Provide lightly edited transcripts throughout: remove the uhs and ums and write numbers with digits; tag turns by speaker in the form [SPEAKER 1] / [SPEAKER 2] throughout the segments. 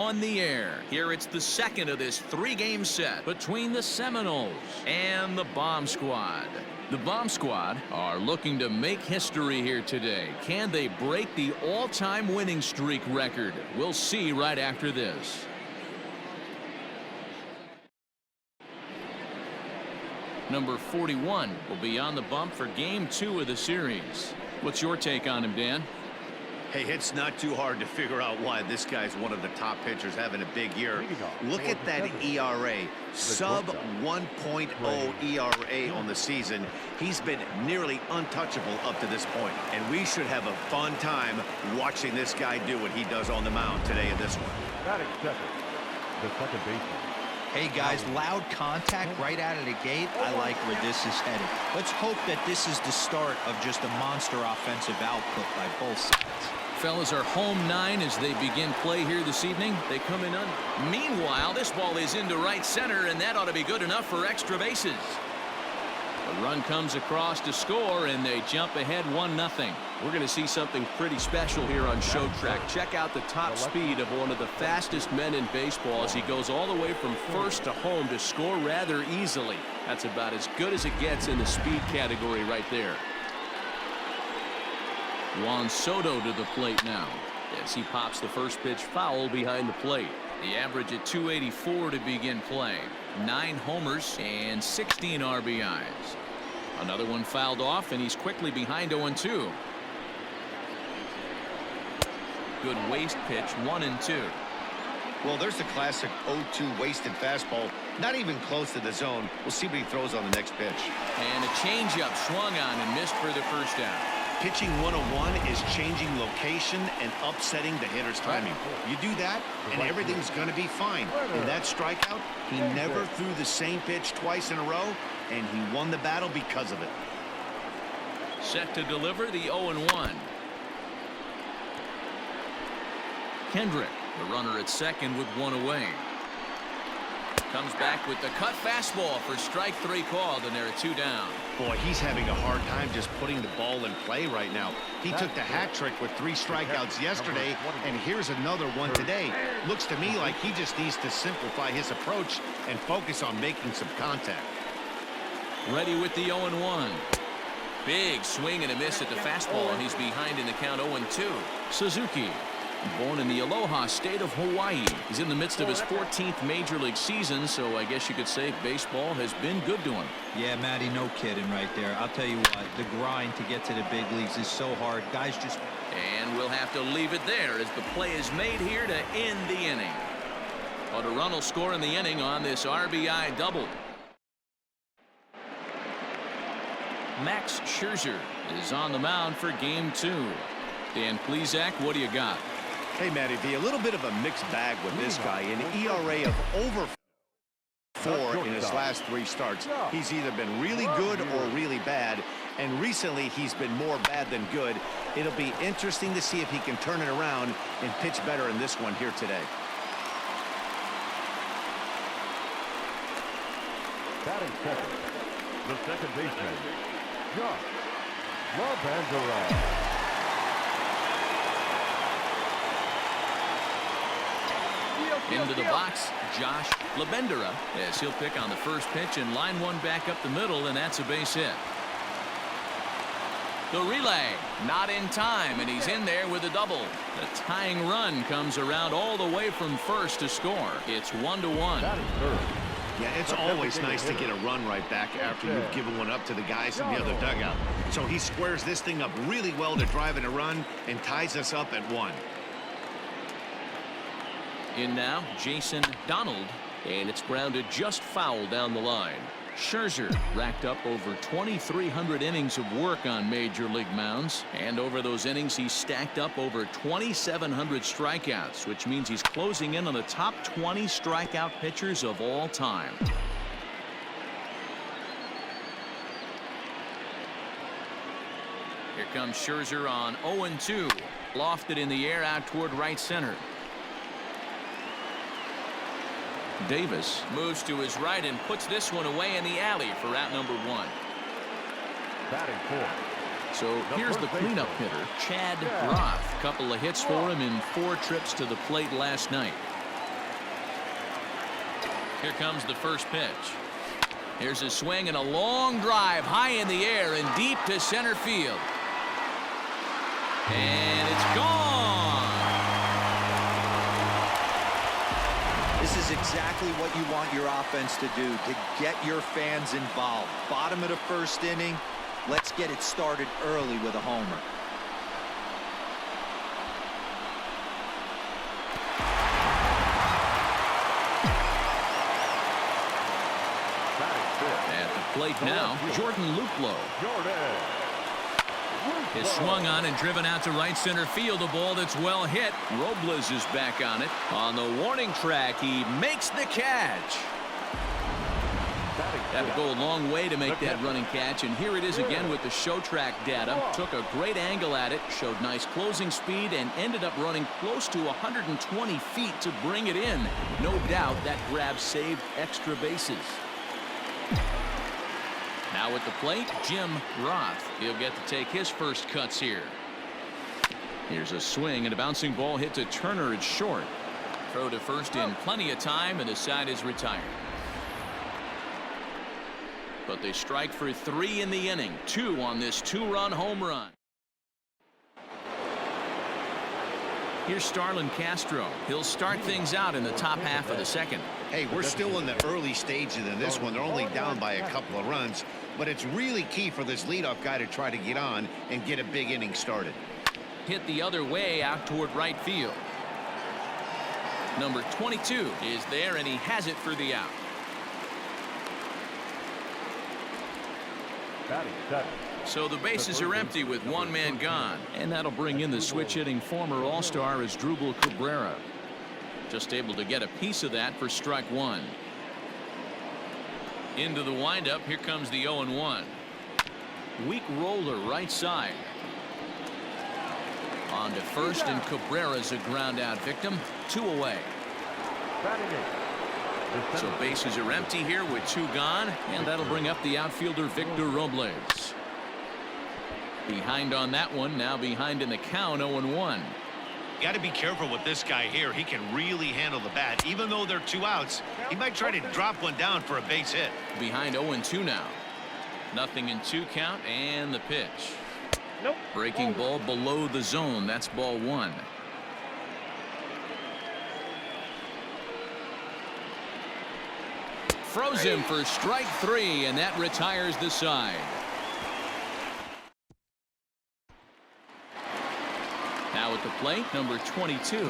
[SPEAKER 1] On the air, here it's the second of this three-game set between the Seminoles and the Bomb Squad. The Bomb Squad are looking to make history here today. Can they break the all-time winning streak record? We'll see right after this. Number 41 will be on the bump for Game 2 of the series. What's your take on him, Dan?
[SPEAKER 2] Hey, it's not too hard to figure out why this guy's one of the top pitchers having a big year. Look at that ERA, sub 1.0 ERA on the season. He's been nearly untouchable up to this point, and we should have a fun time watching this guy do what he does on the mound today in this one.
[SPEAKER 3] The second baseman.
[SPEAKER 4] Hey guys, loud contact right out of the gate. I like where this is headed. Let's hope that this is the start of just a monster offensive output by both sides.
[SPEAKER 1] Fellas are home 9 as they begin play here this evening. They come in under. Meanwhile, this ball is into right center, and that ought to be good enough for extra bases. A run comes across to score, and they jump ahead 1-0. We're going to see something pretty special here on Show Track. Check out the top speed of one of the fastest men in baseball as he goes all the way from first to home to score rather easily. That's about as good as it gets in the speed category right there. Juan Soto to the plate now as he pops the first pitch foul behind the plate. The average at 284 to begin play. 9 homers and 16 RBIs. Another one fouled off, and he's quickly behind 0-2. Good waste pitch, 1-2.
[SPEAKER 2] Well, there's the classic 0-2 wasted fastball. Not even close to the zone. We'll see what he throws on the next pitch.
[SPEAKER 1] And a changeup swung on and missed for the first down.
[SPEAKER 2] Pitching 101 is changing location and upsetting the hitter's timing. You do that, and everything's going to be fine. In that strikeout, he never threw the same pitch twice in a row, and he won the battle because of it.
[SPEAKER 1] Set to deliver the 0-1. Kendrick, the runner at second with 1 away. Comes back with the cut fastball for strike 3 called, and there are 2 down.
[SPEAKER 2] Boy, he's having a hard time just putting the ball in play right now. He took the hat trick with 3 strikeouts yesterday, and here's another one today. Looks to me like he just needs to simplify his approach and focus on making some contact.
[SPEAKER 1] Ready with the 0-1. Big swing and a miss at the fastball, and he's behind in the count 0-2. Suzuki, born in the Aloha state of Hawaii. He's in the midst of his 14th major league season, so I guess you could say baseball has been good to him.
[SPEAKER 4] Yeah, Matty, no kidding right there. I'll tell you what, the grind to get to the big leagues is so hard. Guys just...
[SPEAKER 1] And we'll have to leave it there as the play is made here to end the inning. But a run will score in the inning on this RBI double. Max Scherzer is on the mound for Game 2. Dan Plesac, what do you got?
[SPEAKER 2] Hey, Matty V, a little bit of a mixed bag with this guy. An ERA of over 4 in his last 3 starts. He's either been really good or really bad, and recently he's been more bad than good. It'll be interesting to see if he can turn it around and pitch better in this one here today.
[SPEAKER 3] Batting second, the second baseman, Josh Labandera.
[SPEAKER 1] Into the box, Josh Labandera, as he'll pick on the first pitch and line one back up the middle, and that's a base hit. The relay, not in time, and he's in there with a double. The tying run comes around all the way from first to score. It's 1-1.
[SPEAKER 2] Yeah, it's always nice to get a run right back after you've given one up to the guys in the other dugout. So he squares this thing up really well to drive in a run and ties us up at 1.
[SPEAKER 1] In now, Jason Donald, and it's grounded just foul down the line. Scherzer racked up over 2,300 innings of work on major league mounds, and over those innings he stacked up over 2,700 strikeouts, which means he's closing in on the top 20 strikeout pitchers of all time. Here comes Scherzer on 0-2, lofted in the air out toward right center. Davis moves to his right and puts this one away in the alley for out number 1.
[SPEAKER 3] Batting fourth.
[SPEAKER 1] So here's the cleanup hitter, Chad Roth. Couple of hits for him in 4 trips to the plate last night. Here comes the first pitch. Here's a swing and a long drive high in the air and deep to center field. And it's gone.
[SPEAKER 4] This is exactly what you want your offense to do, to get your fans involved. Bottom of the first inning, let's get it started early with a homer.
[SPEAKER 1] At the plate now, Jordan Luplow. Is swung on and driven out to right center field. A ball that's well hit. Robles is back on it. On the warning track, he makes the catch. Had to go a long way to make that running catch, and here it is again with the show track data. Took a great angle at it, showed nice closing speed, and ended up running close to 120 feet to bring it in. No doubt that grab saved extra bases. Now at the plate, Jim Roth. He'll get to take his first cuts here. Here's a swing and a bouncing ball hit to Turner at short. Throw to first in plenty of time, and the side is retired. But they strike for 3 in the inning. 2 on this 2-run home run. Here's Starlin Castro. He'll start things out in the top half of the second.
[SPEAKER 2] Hey, we're still in the early stages in this one. They're only down by a couple of runs, but it's really key for this leadoff guy to try to get on and get a big inning started.
[SPEAKER 1] Hit the other way out toward right field. Number 22 is there, and he has it for the out. So the bases are empty with one man gone, and that'll bring in the switch-hitting former All-Star Asdrubal Cabrera. Just able to get a piece of that for strike 1. Into the windup, here comes the 0-1. Weak roller right side. On to first, and Cabrera's a ground-out victim. 2 away. So bases are empty here with 2 gone, and that'll bring up the outfielder Victor Robles. Behind on that one, now behind in the count, 0-1.
[SPEAKER 2] Got to be careful with this guy here. He can really handle the bat. Even though they're 2 outs, he might try to drop one down for a base hit.
[SPEAKER 1] Behind 0-2 now. Nothing in 2 count, and the pitch.
[SPEAKER 5] Nope.
[SPEAKER 1] Breaking ball below the zone. That's ball 1. Froze him for strike 3, and that retires the side. Now at the plate, number 22. The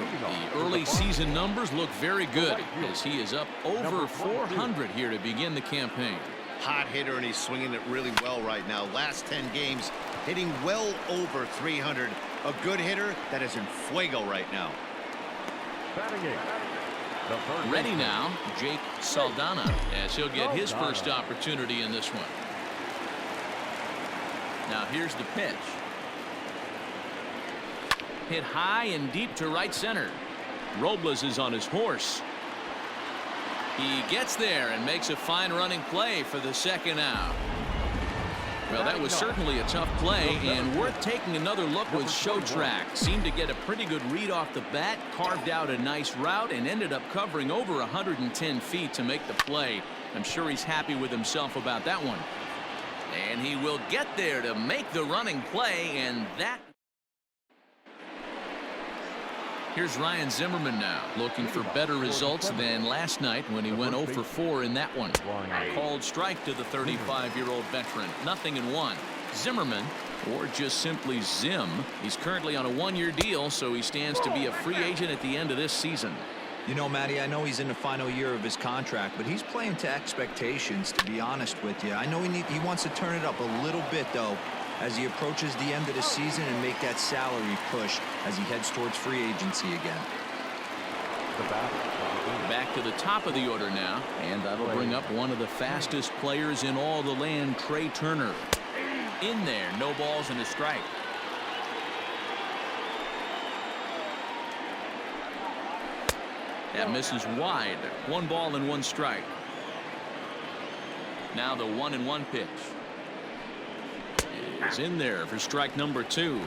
[SPEAKER 1] early season numbers look very good as he is up over 400 here to begin the campaign.
[SPEAKER 2] Hot hitter, and he's swinging it really well right now. Last 10 games, hitting well over 300. A good hitter that is in fuego right now.
[SPEAKER 1] Ready now, Jake Saldana, as he'll get his first opportunity in this one. Now here's the pitch. Hit high and deep to right center. Robles is on his horse. He gets there and makes a fine running play for the second out. Well, that was certainly a tough play, and worth taking another look with show track. Seemed to get a pretty good read off the bat, carved out a nice route, and ended up covering over 110 feet to make the play. I'm sure he's happy with himself about that one. And he will get there to make the running play, and that... Here's Ryan Zimmerman now, looking for better results than last night when he went 0 for 4 in that one. Called strike to the 35-year-old veteran. 0-1. Zimmerman, or just simply Zim, he's currently on a 1-year deal, so he stands to be a free agent at the end of this season.
[SPEAKER 4] You know, Matty, I know he's in the final year of his contract, but he's playing to expectations, to be honest with you. I know he wants to turn it up a little bit, though, as he approaches the end of the season and make that salary push as he heads towards free agency again.
[SPEAKER 1] Back to the top of the order now, and that'll bring up one of the fastest players in all the land, Trey Turner. In there, no balls and a strike. That misses wide. 1 ball and 1 strike. Now the 1-1 pitch. Is in there for strike number 2.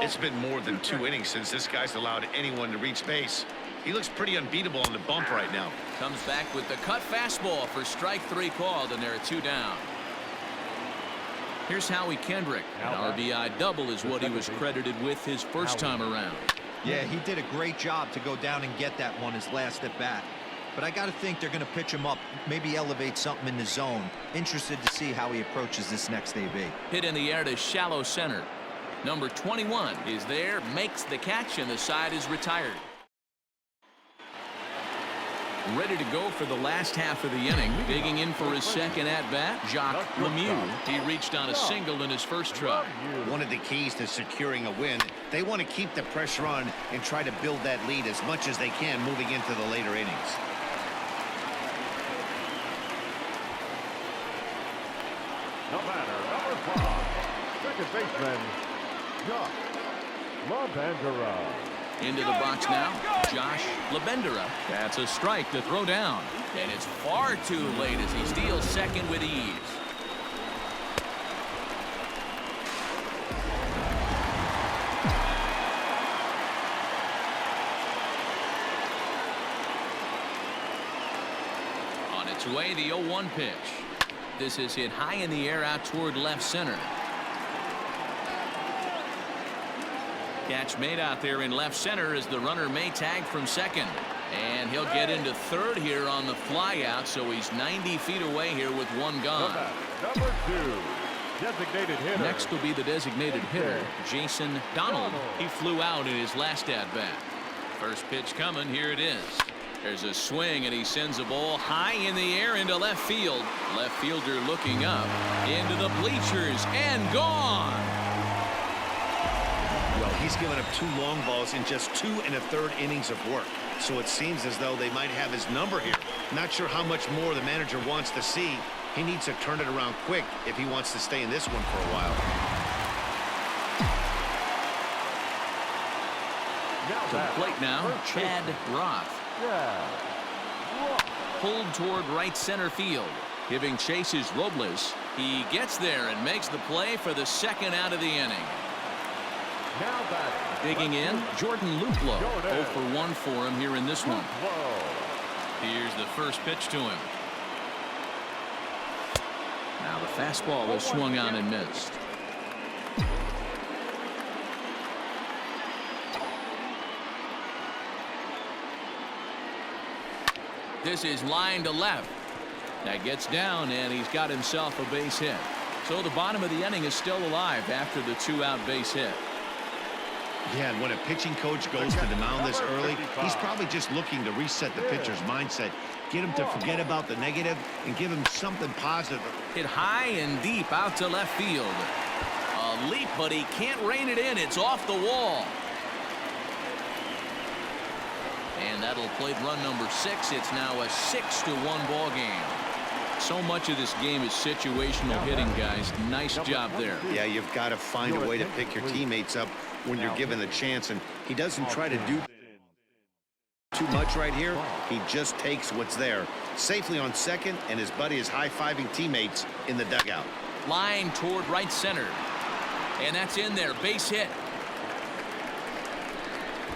[SPEAKER 2] It's been more than 2 innings since this guy's allowed anyone to reach base. He looks pretty unbeatable on the bump right now.
[SPEAKER 1] Comes back with the cut fastball for strike 3 called, and there are 2 down. Here's Howie Kendrick. An RBI double is what he was credited with his first time around.
[SPEAKER 4] Yeah, he did a great job to go down and get that one his last at bat. But I got to think they're going to pitch him up, maybe elevate something in the zone. Interested to see how he approaches this next AB.
[SPEAKER 1] Hit in the air to shallow center. Number 21 is there, makes the catch, and the side is retired. Ready to go for the last half of the inning. Digging in for his second at-bat, Jacques Lemieux. He reached on a single in his first try.
[SPEAKER 2] One of the keys to securing a win, they want to keep the pressure on and try to build that lead as much as they can moving into the later innings.
[SPEAKER 3] The batter, number 5, second baseman, Josh Labendera.
[SPEAKER 1] Into the box now, Josh Labendera. That's a strike to throw down. And it's far too late as he steals second with ease. On its way, the 0-1 pitch. This is hit high in the air out toward left center. Catch made out there in left center as the runner may tag from second. And he'll get into third here on the fly out, so he's 90 feet away here with 1 gone.
[SPEAKER 3] Number 2, designated hitter.
[SPEAKER 1] Next will be the designated hitter, Jason Donald. He flew out in his last at-bat. First pitch coming, here it is. There's a swing, and he sends a ball high in the air into left field. Left fielder looking up into the bleachers and gone.
[SPEAKER 2] Well, he's given up 2 long balls in just 2 1/3 innings of work. So it seems as though they might have his number here. Not sure how much more the manager wants to see. He needs to turn it around quick if he wants to stay in this one for a while.
[SPEAKER 1] To the plate now, Chad Roth. Pulled toward right center field. Giving chase is Robles. He gets there and makes the play for the second out of the inning.
[SPEAKER 3] Now back.
[SPEAKER 1] Digging in, Jordan Luplow. 0 for 1 for him here in this one. Here's the first pitch to him. Now the fastball was swung on and missed. This is line to left. That gets down, and he's got himself a base hit. So the bottom of the inning is still alive after the 2-out base hit.
[SPEAKER 2] Yeah, and when a pitching coach goes to the mound this early, he's probably just looking to reset the pitcher's mindset, get him to forget about the negative, and give him something positive.
[SPEAKER 1] Hit high and deep out to left field. A leap, but he can't rein it in. It's off the wall. And that'll play run number 6. It's now a 6-1 ball game. So much of this game is situational hitting, guys. Nice job there.
[SPEAKER 2] Yeah, you've got to find a way to pick your teammates up when you're given the chance, and he doesn't try to do too much right here. He just takes what's there. Safely on second, and his buddy is high-fiving teammates in the dugout.
[SPEAKER 1] Line toward right center. And that's in there. Base hit.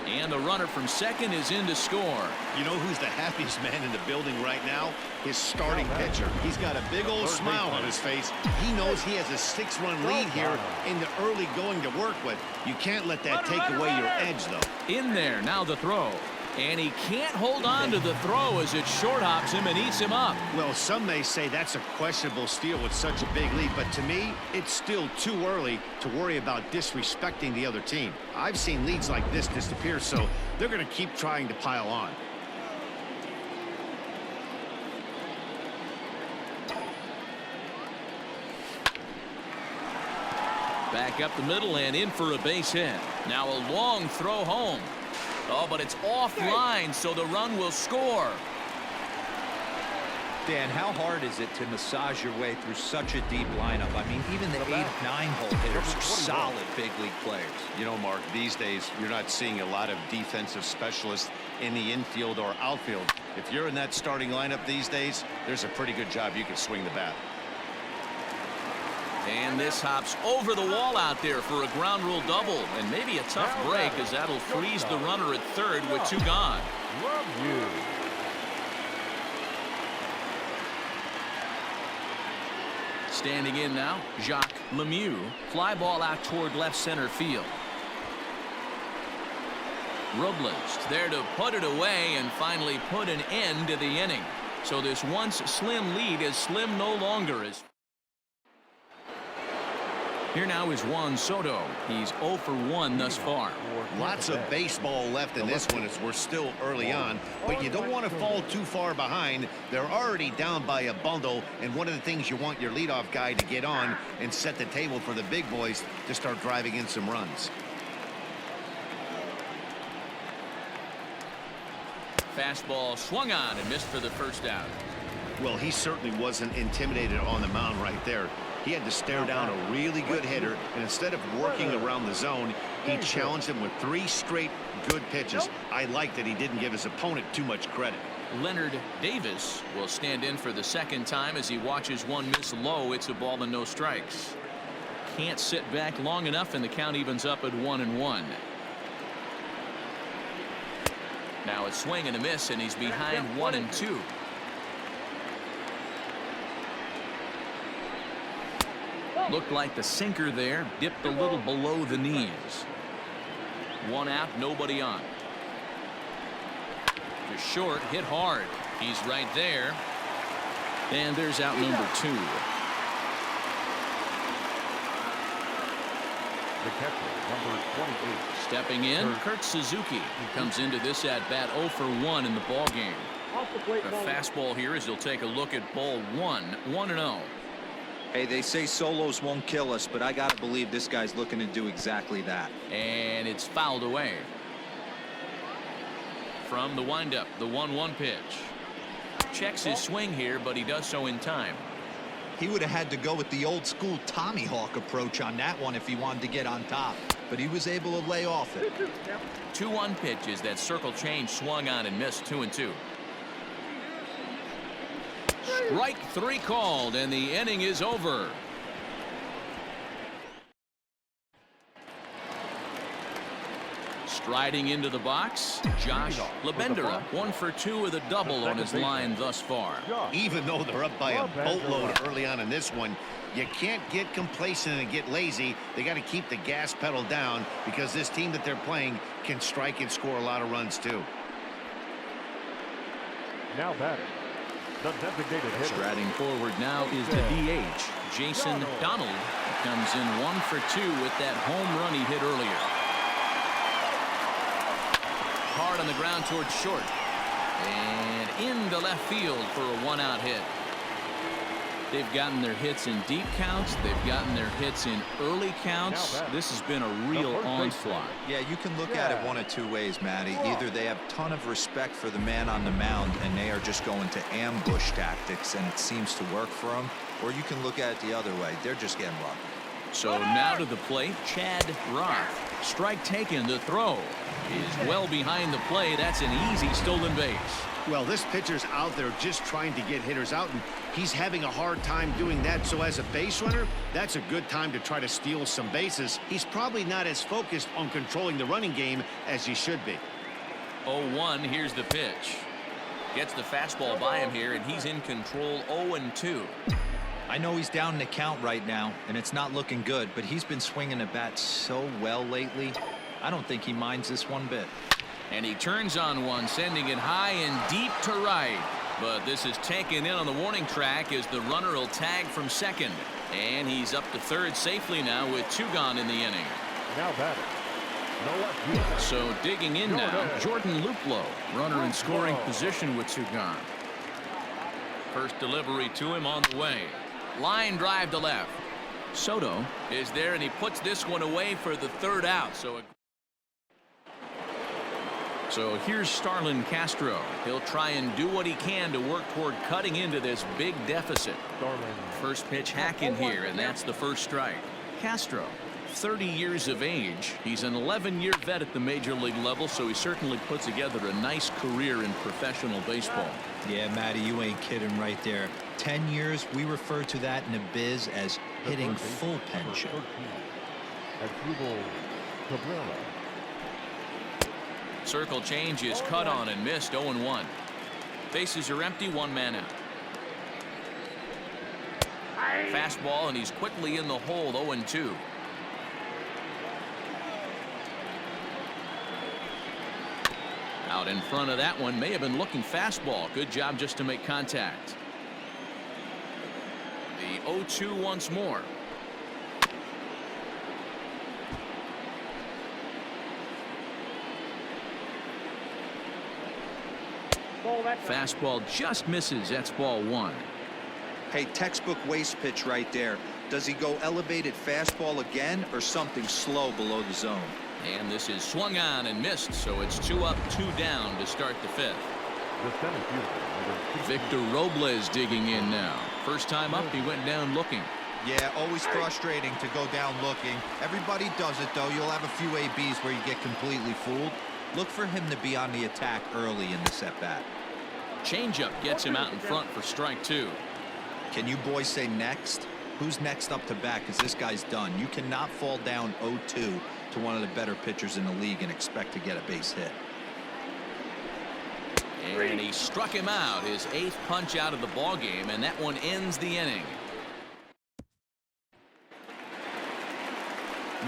[SPEAKER 1] And the runner from second is in to score.
[SPEAKER 2] You know who's the happiest man in the building right now? His starting pitcher. He's got a big old smile on his face. He knows he has a 6-run lead here in the early going to work with. You can't let that take away your edge, though.
[SPEAKER 1] In there, now the throw. And he can't hold on to the throw as it short hops him and eats him up.
[SPEAKER 2] Well, some may say that's a questionable steal with such a big lead, but to me, it's still too early to worry about disrespecting the other team. I've seen leads like this disappear, so they're going to keep trying to pile on.
[SPEAKER 1] Back up the middle and in for a base hit. Now a long throw home. Oh, but it's offline, so the run will score.
[SPEAKER 4] Dan, how hard is it to massage your way through such a deep lineup? I mean, even the 8-9 hole hitters are solid big league players.
[SPEAKER 2] You know, Mark, these days you're not seeing a lot of defensive specialists in the infield or outfield. If you're in that starting lineup these days, there's a pretty good job you can swing the bat.
[SPEAKER 1] And this hops over the wall out there for a ground rule double, and maybe a tough break as that'll freeze the runner at third with 2 gone.
[SPEAKER 3] Love you.
[SPEAKER 1] Standing in now, Jacques Lemieux. Fly ball out toward left center field. Robles there to put it away and finally put an end to the inning. So this once slim lead is slim no longer. Here now is Juan Soto. He's 0 for 1 thus far.
[SPEAKER 2] Lots of baseball left in this one as we're still early on, but you don't want to fall too far behind. They're already down by a bundle, and one of the things you want your leadoff guy to get on and set the table for the big boys to start driving in some runs.
[SPEAKER 1] Fastball swung on and missed for the first out.
[SPEAKER 2] Well, he certainly wasn't intimidated on the mound right there. He had to stare down a really good hitter, and instead of working around the zone, he challenged him with 3 straight good pitches. I like that he didn't give his opponent too much credit.
[SPEAKER 1] Leonard Davis will stand in for the second time as he watches one miss low. It's a ball and no strikes. Can't sit back long enough, and the count evens up at 1-1. Now a swing and a miss, and he's behind 1-2. Looked like the sinker there dipped a little below the knees. 1 out, nobody on. To short, hit hard. He's right there. And there's out number 2.
[SPEAKER 3] The catcher, number 28.
[SPEAKER 1] Stepping in, Kurt Suzuki. He comes into this at bat 0 for 1 in the ball game. A fastball here as he'll take a look at ball 1, 1-0.
[SPEAKER 4] Hey, they say solos won't kill us, but I gotta believe this guy's looking to do exactly that.
[SPEAKER 1] And it's fouled away. From the windup, the 1-1 pitch. Checks his swing here, but he does so in time.
[SPEAKER 4] He would have had to go with the old school Tommy Hawk approach on that one if he wanted to get on top, but he was able to lay off it.
[SPEAKER 1] 2-1 pitches. That circle change swung on and missed. 2-2. Strike 3 called, and the inning is over. Striding into the box, Josh Labendera, 1 for 2 with a double on his line thus far.
[SPEAKER 2] Even though they're up by a boatload early on in this one, you can't get complacent and get lazy. They got to keep the gas pedal down because this team that they're playing can strike and score a lot of runs too.
[SPEAKER 3] Now batting, the designated hitter.
[SPEAKER 1] Striding forward now is the DH, Jason Donald. Comes in 1 for 2 with that home run he hit earlier. Hard on the ground towards short. And into left field for a 1-out hit. They've gotten their hits in deep counts. They've gotten their hits in early counts. This has been a real onslaught.
[SPEAKER 4] Yeah, you can look at it one of 2 ways, Matty. Either they have a ton of respect for the man on the mound and they are just going to ambush tactics and it seems to work for them, or you can look at it the other way. They're just getting lucky.
[SPEAKER 1] So now to the plate, Chad Roth. Strike taken. The throw is well behind the plate. That's an easy stolen base.
[SPEAKER 2] Well, this pitcher's out there just trying to get hitters out, and he's having a hard time doing that. So as a base runner, that's a good time to try to steal some bases. He's probably not as focused on controlling the running game as he should be.
[SPEAKER 1] 0-1. Here's the pitch. Gets the fastball by him here, and he's in control. 0-2.
[SPEAKER 4] I know he's down in the count right now, and it's not looking good, but he's been swinging the bat so well lately. I don't think he minds this one bit.
[SPEAKER 1] And he turns on one, sending it high and deep to right. But this is taken in on the warning track as the runner will tag from second. And he's up to third safely now with 2 gone in the inning.
[SPEAKER 3] Now batting,
[SPEAKER 1] so digging in now, Jordan Luplow, runner in scoring position with 2 gone. First delivery to him on the way. Line drive to left. Soto is there, and he puts this one away for the 3rd out. So here's Starlin Castro. He'll try and do what he can to work toward cutting into this big deficit. First pitch hack in here, and that's the first strike. Castro, 30 years of age. He's an 11-year vet at the major league level, so he certainly puts together a nice career in professional baseball.
[SPEAKER 4] Yeah, Matty, you ain't kidding right there. 10 years, we refer to that in the biz as hitting full pension.
[SPEAKER 1] circle change is cut on and missed. 0-1. Bases are empty. One man out. Fastball, and he's quickly in the hole. 0-2. Out in front of that one. May have been looking fastball. Good job just to make contact. The 0-2 once more. Fastball just misses. That's ball one.
[SPEAKER 4] Hey, textbook waste pitch right there. Does he go elevated fastball again or something slow below the zone?
[SPEAKER 1] And this is swung on and missed, so it's 2 up, 2 down to start the 5th. Victor Robles digging in now. First time up, he went down looking.
[SPEAKER 4] Yeah, always frustrating to go down looking. Everybody does it, though. You'll have a few ABs where you get completely fooled. Look for him to be on the attack early in this at-bat.
[SPEAKER 1] Changeup gets him out in front for strike 2.
[SPEAKER 4] Can you boys say next? Who's next up to bat? Because this guy's done. You cannot fall down 0-2 to one of the better pitchers in the league and expect to get a base hit.
[SPEAKER 1] And he struck him out, his 8th punch out of the ball game, and that one ends the inning.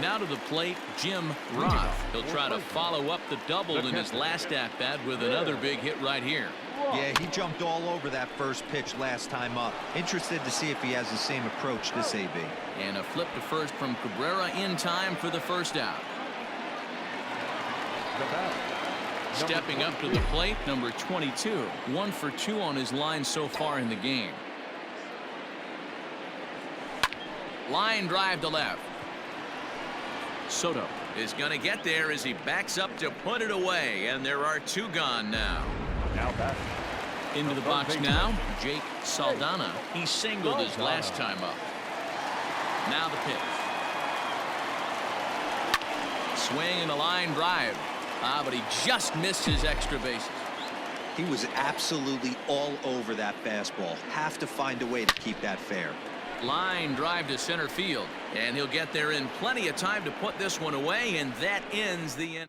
[SPEAKER 1] Now to the plate, Jim Roth. He'll try to follow up the double in his last at-bat with another big hit right here.
[SPEAKER 4] Yeah, he jumped all over that first pitch last time up. Interested to see if he has the same approach this AB.
[SPEAKER 1] And a flip to first from Cabrera in time for the first out. Stepping up to the plate, number 22. 1 for 2 on his line so far in the game. Line drive to left. Soto is going to get there as he backs up to put it away, and there are 2 gone now. Into the box now, Jake Saldana. He singled his last time up. Now the pitch. Swing and a line drive. But he just missed his extra bases.
[SPEAKER 4] He was absolutely all over that fastball. Have to find a way to keep that fair.
[SPEAKER 1] Line drive to center field, and he'll get there in plenty of time to put this one away, and that ends the inning.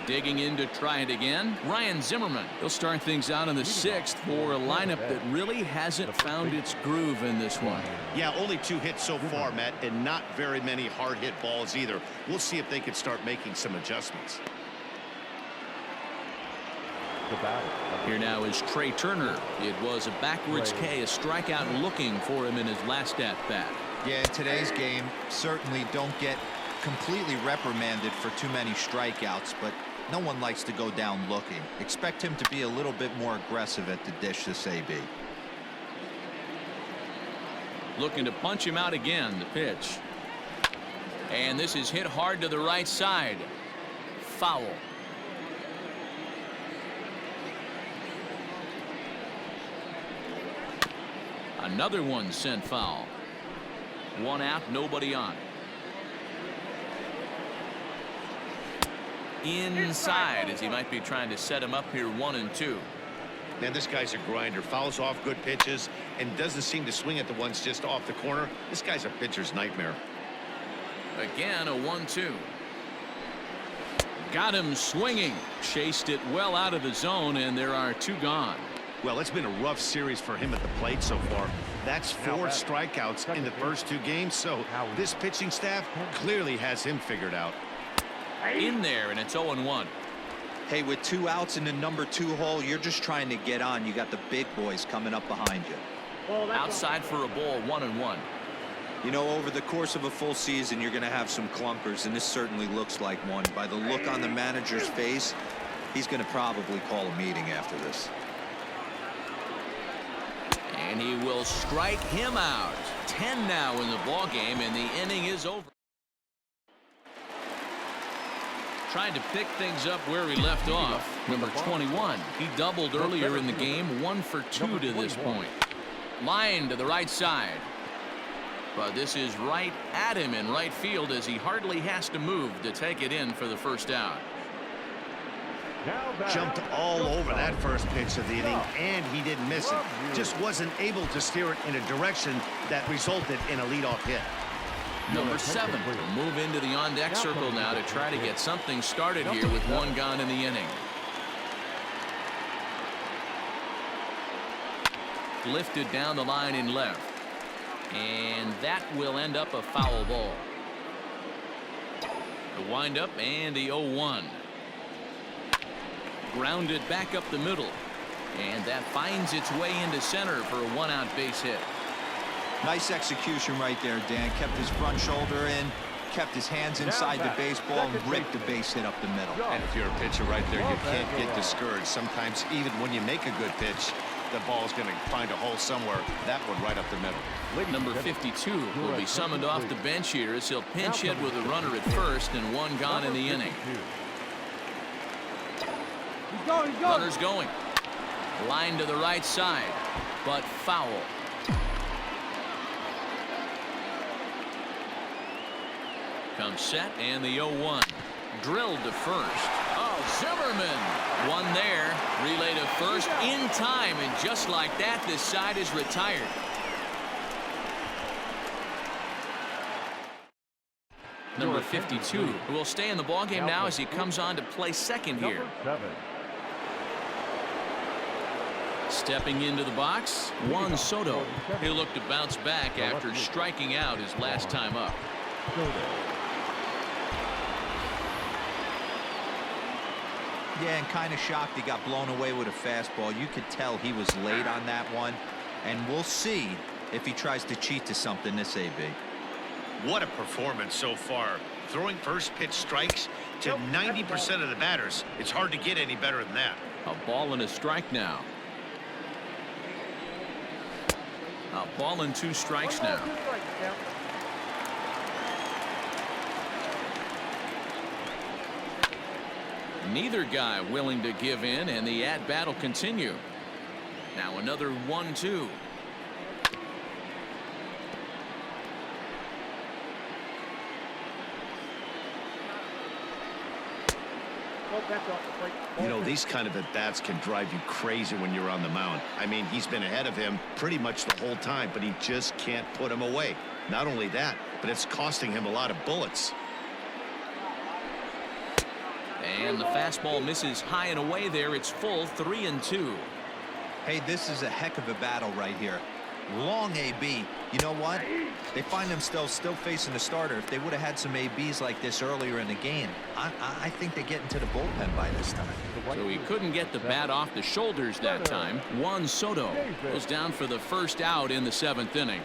[SPEAKER 1] Digging in to try it again, Ryan Zimmerman. He'll start things out in the 6th for a lineup that really hasn't found its groove in this one.
[SPEAKER 2] Yeah, only 2 hits so far, Matt, and not very many hard hit balls either. We'll see if they can start making some adjustments.
[SPEAKER 1] Here now is Trey Turner. It was a backwards K, a strikeout looking for him in his last at-bat.
[SPEAKER 4] Yeah, in today's game, certainly don't get completely reprimanded for too many strikeouts, but no one likes to go down looking. Expect him to be a little bit more aggressive at the dish this AB.
[SPEAKER 1] Looking to punch him out again, the pitch. And this is hit hard to the right side. Foul. Another one sent foul. 1 out, nobody on. Inside, as he might be trying to set him up here 1-2.
[SPEAKER 2] Man, this guy's a grinder. Fouls off good pitches and doesn't seem to swing at the ones just off the corner. This guy's a pitcher's nightmare.
[SPEAKER 1] Again, a 1-2. Got him swinging. Chased it well out of the zone, and there are 2 gone.
[SPEAKER 2] Well, it's been a rough series for him at the plate so far. That's 4 strikeouts in the first 2 games, so this pitching staff clearly has him figured out.
[SPEAKER 1] In there, and it's 0-1.
[SPEAKER 4] Hey, with 2 outs in the number 2 hole, you're just trying to get on. You got the big boys coming up behind you.
[SPEAKER 1] Outside for a ball, 1-1.
[SPEAKER 4] You know, over the course of a full season, you're going to have some clunkers, and this certainly looks like one. By the look on the manager's face, he's going to probably call a meeting after this.
[SPEAKER 1] And he will strike him out. 10 now in the ball game, and the inning is over. Trying to pick things up where he left off. Number 21. He doubled earlier in the game. 1 for 2 to this point. Line to the right side. But this is right at him in right field as he hardly has to move to take it in for the first out.
[SPEAKER 2] Jumped all over that first pitch of the inning, and he didn't miss it. Just wasn't able to steer it in a direction that resulted in a leadoff hit.
[SPEAKER 1] Number 7 will move into the on-deck circle now to try to get something started here with one gone in the inning. Lifted down the line in left. And that will end up a foul ball. The windup and the 0-1. Grounded back up the middle. And that finds its way into center for a one-out base hit.
[SPEAKER 4] Nice execution right there, Dan. Kept his front shoulder in, kept his hands inside the baseball, and ripped the base hit up the middle.
[SPEAKER 2] And if you're a pitcher right there, you can't get discouraged. Sometimes even when you make a good pitch, the ball's going to find a hole somewhere. That one right up the middle.
[SPEAKER 1] Number 52 will be summoned off the bench here as he'll pinch hit with a runner at first and one gone in the inning. Runner's going. Line to the right side, but foul. Comes set and the 0-1. Drilled to first. Oh, Zimmerman. One there. Relay to first in time, and just like that, this side is retired. Number 52 will stay in the ballgame now as he comes on to play second here. Stepping into the box, Juan Soto. He'll look to bounce back after striking out his last time up.
[SPEAKER 4] Yeah, and kind of shocked he got blown away with a fastball. You could tell he was late on that one. And we'll see if he tries to cheat to something this AB.
[SPEAKER 2] What a performance so far. Throwing first pitch strikes to 90% of the batters. It's hard to get any better than that.
[SPEAKER 1] A ball and a strike now. A ball and 2 strikes now. Neither guy willing to give in, and the at-bat will continue. Now another 1-2.
[SPEAKER 2] You know, these kind of at-bats can drive you crazy when you're on the mound. I mean, he's been ahead of him pretty much the whole time, but he just can't put him away. Not only that, but it's costing him a lot of bullets.
[SPEAKER 1] And the fastball misses high and away there. It's full, 3-2.
[SPEAKER 4] Hey, this is a heck of a battle right here. Long AB. You know what? They find themselves still facing the starter. If they would have had some ABs like this earlier in the game, I think they get into the bullpen by this time.
[SPEAKER 1] So he couldn't get the bat off the shoulders that time. Juan Soto goes down for the first out in the 7th inning.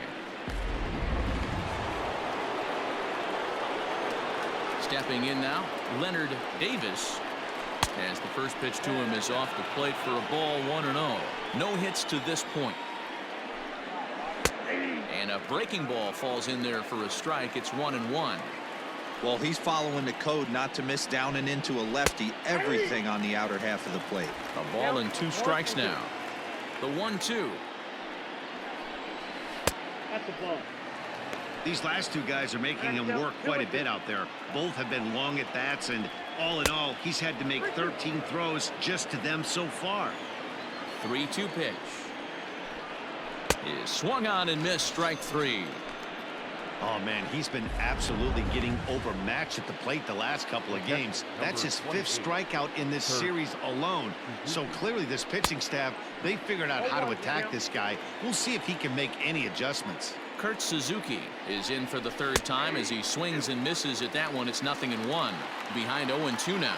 [SPEAKER 1] Stepping in now, Leonard Davis, as the first pitch to him is off the plate for a ball, 1-0. No hits to this point. And a breaking ball falls in there for a strike. It's 1-1.
[SPEAKER 4] Well, he's following the code not to miss down and into a lefty. Everything on the outer half of the plate.
[SPEAKER 1] A ball and 2 strikes now. The 1-2.
[SPEAKER 5] That's a ball.
[SPEAKER 2] These last two guys are making him work quite a bit out there. Both have been long at bats, and all in all, he's had to make 13 throws just to them so far.
[SPEAKER 1] 3-2 pitch. Is swung on and missed, strike 3.
[SPEAKER 2] Oh, man, he's been absolutely getting overmatched at the plate the last couple of games. That's his 5th strikeout in this series alone. So clearly this pitching staff, they figured out how to attack this guy. We'll see if he can make any adjustments.
[SPEAKER 1] Kurt Suzuki is in for the 3rd time as he swings and misses at that one. It's 0-1. Behind 0-2 now.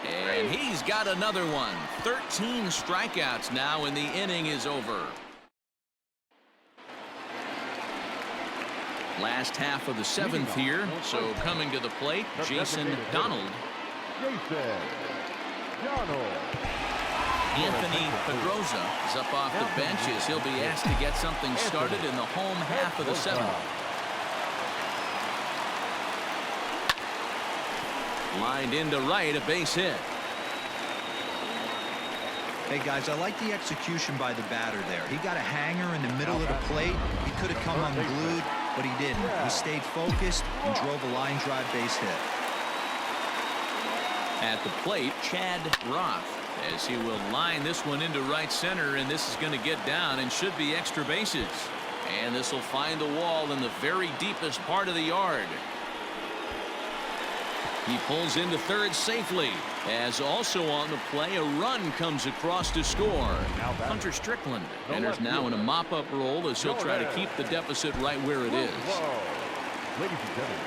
[SPEAKER 1] And he's got another one. 13 strikeouts now, and the inning is over. Last half of the 7th here. So coming to the plate, Jason Donald. Anthony Pedroza is up off the bench as he'll be asked to get something started in the home half of the 7th. Lined into right, a base hit.
[SPEAKER 4] Hey, guys, I like the execution by the batter there. He got a hanger in the middle of the plate. He could have come unglued, but he didn't. He stayed focused and drove a line drive base hit.
[SPEAKER 1] At the plate, Chad Roth, as he will line this one into right center, and this is going to get down and should be extra bases. And this will find the wall in the very deepest part of the yard. He pulls into third safely, as also on the play a run comes across to score. Hunter Strickland enters now in a mop-up role as he'll try to keep the deficit right where it is.
[SPEAKER 3] Ladies and gentlemen,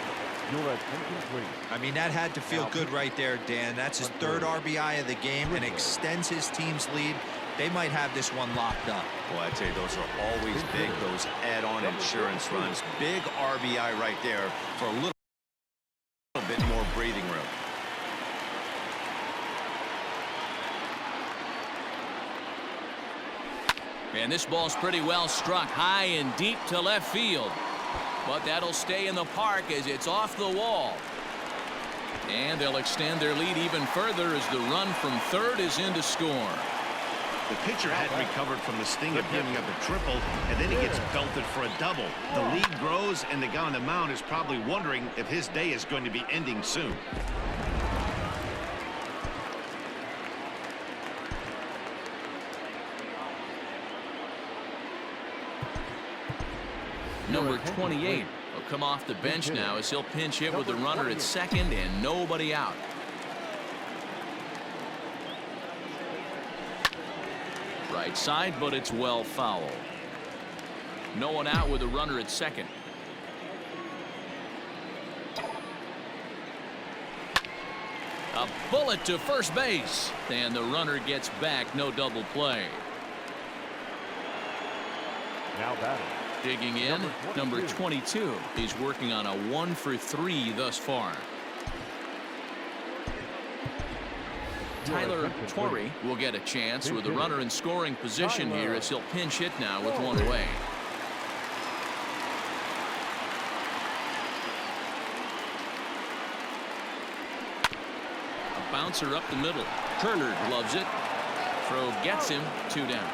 [SPEAKER 3] you're at incomplete.
[SPEAKER 4] I mean, that had to feel good right there, Dan. That's his third RBI of the game and extends his team's lead. They might have this one locked up.
[SPEAKER 2] Well, I tell you, those are always big, those add-on insurance runs. Big RBI right there for a little bit more breathing room.
[SPEAKER 1] And this ball's pretty well struck high and deep to left field. But that'll stay in the park as it's off the wall. And they'll extend their lead even further as the run from third is in to score.
[SPEAKER 2] The pitcher hadn't recovered from the sting of giving up a triple, and then he gets belted for a double. The lead grows, and the guy on the mound is probably wondering if his day is going to be ending soon.
[SPEAKER 1] Number 28 will come off the bench now as he'll pinch hit with the runner at second and nobody out. Right side, but it's well foul. No one out with a runner at second. A bullet to first base, and the runner gets back. No double play.
[SPEAKER 3] Now batting.
[SPEAKER 1] Digging in, number 22. He's working on a 1-for-3 thus far. Tyler Torrey will get a chance with a runner in scoring position here as he'll pinch hit now with one away. A bouncer up the middle. Turner gloves it. Throw gets him. 2 down.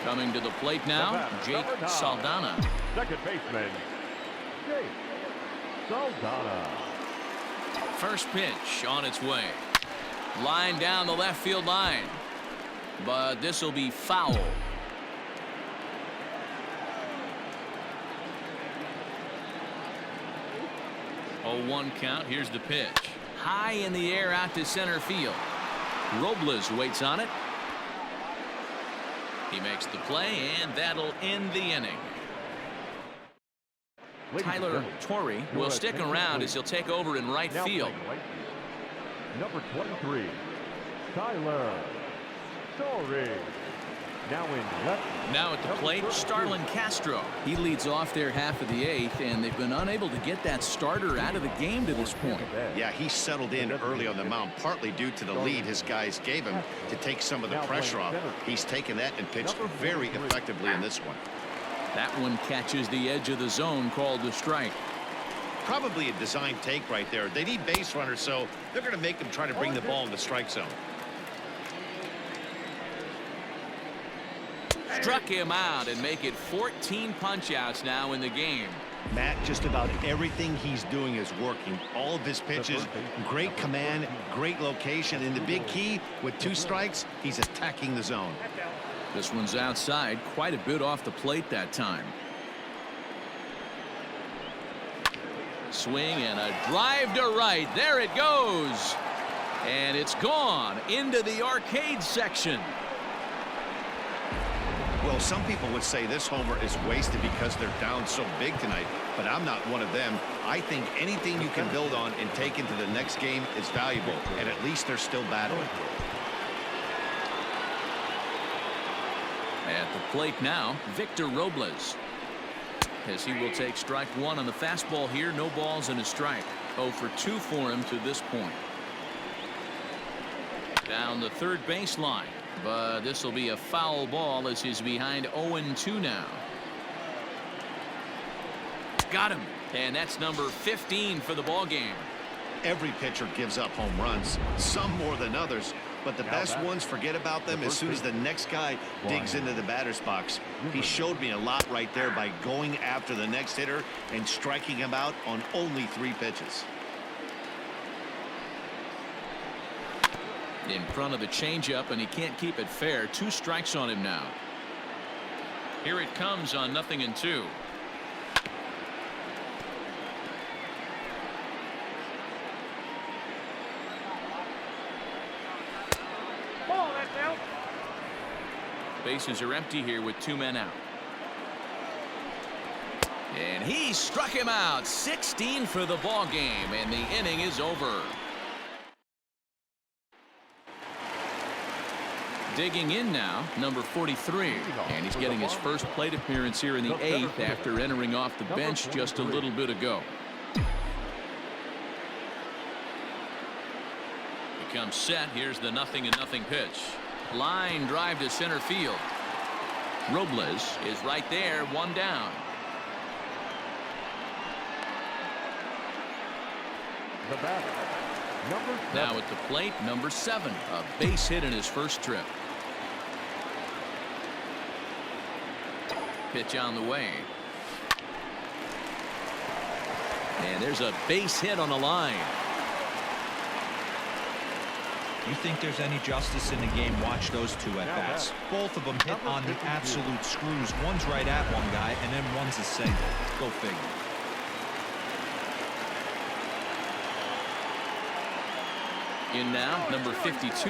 [SPEAKER 1] Coming to the plate now, Jake Saldana.
[SPEAKER 3] Second baseman, Jake Saldana.
[SPEAKER 1] First pitch on its way. Line down the left field line. But this will be foul. 0-1 count. Here's the pitch. High in the air out to center field. Robles waits on it. He makes the play, and that'll end the inning. Tyler Torrey will stick around as he'll take over in right field.
[SPEAKER 3] Number 23, Tyler Torrey. Now in left.
[SPEAKER 1] Now at the plate, Starlin Castro. He leads off their half of the 8th, and they've been unable to get that starter out of the game to this point.
[SPEAKER 2] Yeah, he settled in early on the mound, partly due to the lead his guys gave him to take some of the pressure off. He's taken that and pitched very effectively in this one.
[SPEAKER 1] That one catches the edge of the zone, called the strike.
[SPEAKER 2] Probably a design take right there. They need base runners, so they're going to make them try to bring the ball in the strike zone.
[SPEAKER 1] Struck him out and make it 14 punch-outs now in the game.
[SPEAKER 2] Matt, just about everything he's doing is working. All of his pitches, great command, great location, and the big key, with 2 strikes, he's attacking the zone.
[SPEAKER 1] This one's outside, quite a bit off the plate that time. Swing and a drive to right. There it goes. And it's gone into the arcade section.
[SPEAKER 2] Well, some people would say this homer is wasted because they're down so big tonight, but I'm not one of them. I think anything you can build on and take into the next game is valuable, and at least they're still battling.
[SPEAKER 1] At the plate now, Victor Robles. As he will take strike 1 on the fastball here. No balls and a strike. 0 for 2 for him to this point. Down the third baseline. But this will be a foul ball as he's behind 0-2 now. Got him. And that's number 15 for the ball game.
[SPEAKER 2] Every pitcher gives up home runs, some more than others, but the best ones, forget about them as soon as the next guy digs into the batter's box. He showed me a lot right there by going after the next hitter and striking him out on only 3 pitches.
[SPEAKER 1] In front of the changeup, and he can't keep it fair. 2 strikes on him now. Here it comes on 0-2. Bases are empty here with 2 men out. And he struck him out. 16 for the ball game, and the inning is over. Digging in now, number 43, and he's getting his first plate appearance here in the 8th after entering off the bench just a little bit ago. He comes set. Here's the 0-0 pitch. Line drive to center field. Robles is right there, 1 down.
[SPEAKER 3] The batter, number 7.
[SPEAKER 1] Now at the plate, number 7, a base hit in his first trip. Pitch on the way. And there's a base hit on the line.
[SPEAKER 4] You think there's any justice in the game? Watch those 2 at bats. Both of them hit on the absolute screws. One's right at one guy, and then one's a single. Go figure.
[SPEAKER 1] In now, number 52.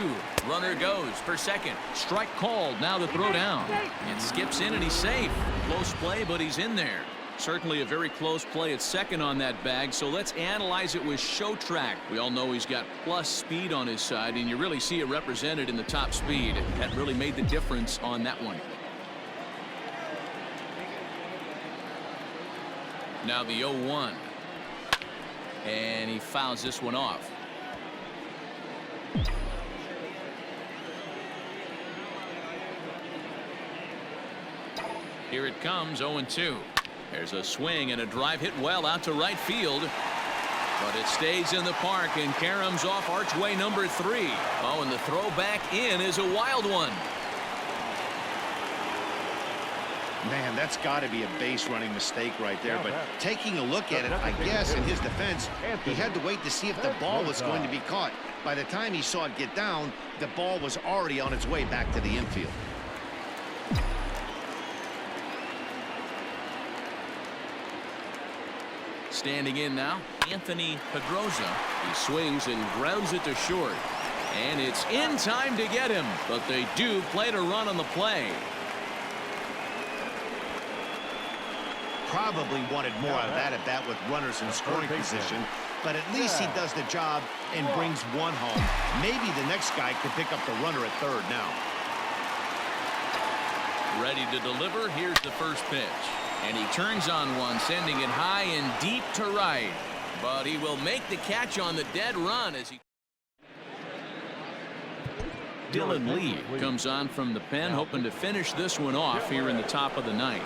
[SPEAKER 1] Runner goes for second. Strike called. Now to throw down. It skips in and he's safe. Close play, but he's in there. Certainly a very close play at second on that bag, so let's analyze it with show track. We all know he's got plus speed on his side, and you really see it represented in the top speed. That really made the difference on that one. Now the 0-1. And he fouls this one off. Here it comes, 0-2. There's a swing and a drive hit well out to right field. But it stays in the park and caroms off archway number 3. Oh, and the throw back in is a wild one.
[SPEAKER 2] Man, that's got to be a base running mistake right there. But taking a look at it, I guess in his defense, he had to wait to see if the ball was going to be caught. By the time he saw it get down, the ball was already on its way back to the infield.
[SPEAKER 1] Standing in now, Anthony Pedroza. He swings and grounds it to short. And it's in time to get him, but they do play to run on the play.
[SPEAKER 2] Probably wanted more out of that at bat with runners in scoring position, but at least he does the job and brings one home. Maybe the next guy could pick up the runner at third now.
[SPEAKER 1] Ready to deliver. Here's the first pitch. And he turns on one, sending it high and deep to right. But he will make the catch on the dead run as he... Dylan Lee comes on from the pen, hoping to finish this one off here in the top of the 9th.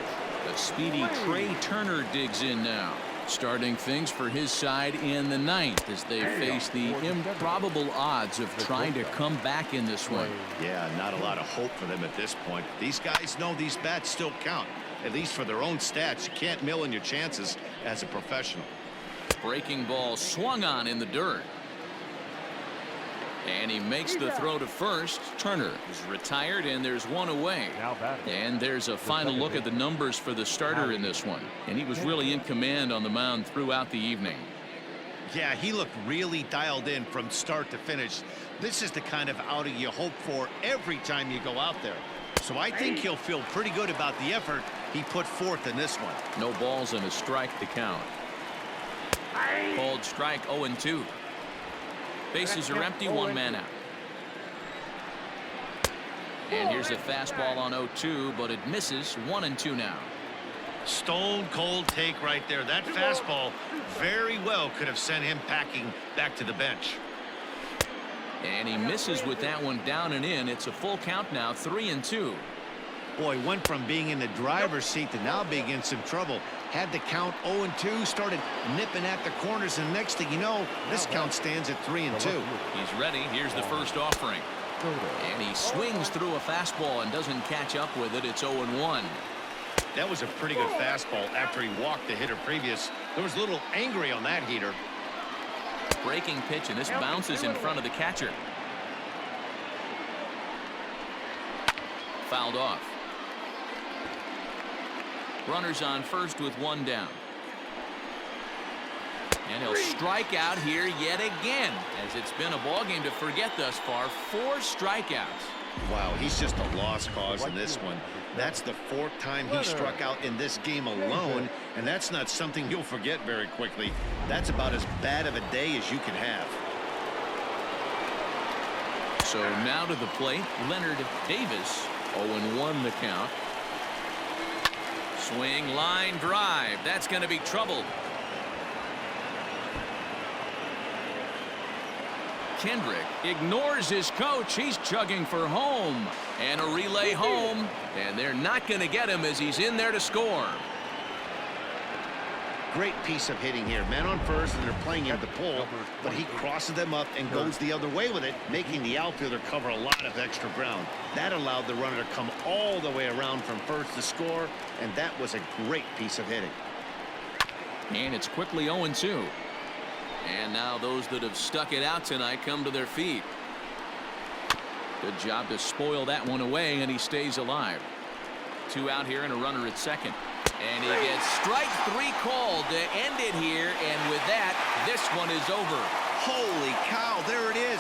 [SPEAKER 1] The speedy Trey Turner digs in now, starting things for his side in the 9th as they face the improbable odds of trying to come back in this one.
[SPEAKER 2] Yeah, not a lot of hope for them at this point. These guys know these bats still count, at least for their own stats. You can't mill in your chances as a professional.
[SPEAKER 1] Breaking ball swung on in the dirt. And he makes the throw to first. Turner is retired, and there's one away. And there's a final look at the numbers for the starter in this one. And he was really in command on the mound throughout the evening.
[SPEAKER 2] Yeah, he looked really dialed in from start to finish. This is the kind of outing you hope for every time you go out there. So I think he'll feel pretty good about the effort he put forth in this one.
[SPEAKER 1] No balls and a strike to count. Called strike 0-2. Bases are empty, 1 man out. And here's a fastball on 0-2, but it misses. 1-2 now.
[SPEAKER 2] Stone cold take right there. That fastball very well could have sent him packing back to the bench.
[SPEAKER 1] And he misses with that one down and in. It's a full count now, 3-2.
[SPEAKER 2] Boy, went from being in the driver's seat to now being in some trouble. Had the count 0-2, started nipping at the corners, and next thing you know, this count stands at 3-2.
[SPEAKER 1] He's ready. Here's the first offering. And he swings through a fastball and doesn't catch up with it. It's 0-1.
[SPEAKER 2] That was a pretty good fastball after he walked the hitter previous. There was a little angry on that heater.
[SPEAKER 1] Breaking pitch, and this bounces in front of the catcher. Fouled off. Runners on first with one down. And he'll strike out here yet again, as it's been a ball game to forget thus far. 4 strikeouts.
[SPEAKER 2] Wow, he's just a lost cause in this one. That's the 4th time he struck out in this game alone, and that's not something you'll forget very quickly. That's about as bad of a day as you can have.
[SPEAKER 1] So now to the plate, Leonard Davis. 0-1 the count. Swing, line drive. That's going to be trouble. Kendrick ignores his coach. He's chugging for home. And a relay home. And they're not going to get him as he's in there to score.
[SPEAKER 2] Great piece of hitting here. Man on first, and they're playing into the pull, but he crosses them up and goes the other way with it, making the outfielder cover a lot of extra ground. That allowed the runner to come all the way around from first to score, and that was a great piece of hitting.
[SPEAKER 1] And it's quickly 0-2. And now those that have stuck it out tonight come to their feet. Good job to spoil that one away, and he stays alive. 2 out here and a runner at second. And he gets strike 3 called to end it here, and with that, this one is over.
[SPEAKER 2] Holy cow, there it is.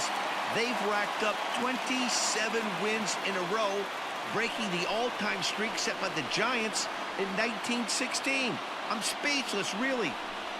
[SPEAKER 2] They've racked up 27 wins in a row, breaking the all-time streak set by the Giants in 1916. I'm speechless, really.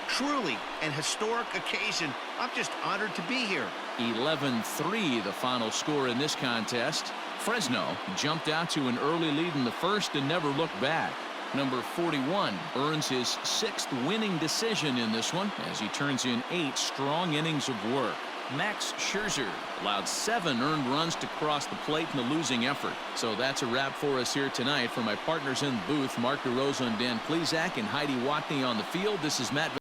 [SPEAKER 2] Truly an historic occasion. I'm just honored to be here.
[SPEAKER 1] 11-3 the final score in this contest. Fresno jumped out to an early lead in the first and never looked back. Number 41 earns his 6th winning decision in this one as he turns in 8 strong innings of work. Max Scherzer allowed 7 earned runs to cross the plate in the losing effort. So that's a wrap for us here tonight. For my partners in the booth, Mark DeRosa and Dan Plesac, and Heidi Watney on the field, this is Matt